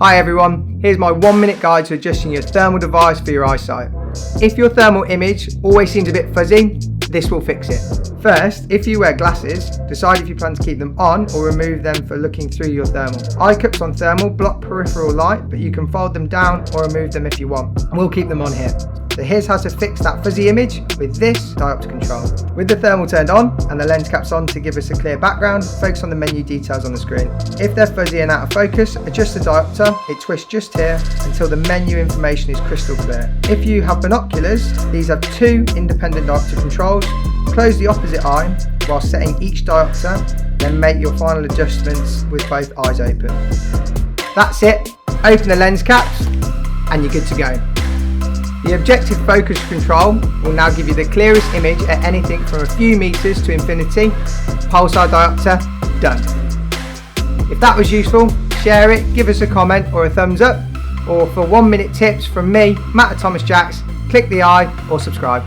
Hi everyone, here's my 1 minute guide to adjusting your thermal device for your eyesight. If your thermal image always seems a bit fuzzy, this will fix it. First, if you wear glasses, decide if you plan to keep them on or remove them for looking through your thermal. Eye cups on thermal block peripheral light, but you can fold them down or remove them if you want. We'll keep them on here. So here's how to fix that fuzzy image with this diopter control. With the thermal turned on and the lens caps on to give us a clear background, focus on the menu details on the screen. If they're fuzzy and out of focus, adjust the diopter. It twists just here until the menu information is crystal clear. If you have binoculars, these have two independent diopter controls. Close the opposite eye while setting each diopter, then make your final adjustments with both eyes open. That's it. Open the lens caps and you're good to go. The objective focus control will now give you the clearest image at anything from a few meters to infinity. Pulsar diopter, done. If that was useful, share it, give us a comment or a thumbs up, or for 1 minute tips from me, Matt at Thomas Jacks, click the I or subscribe.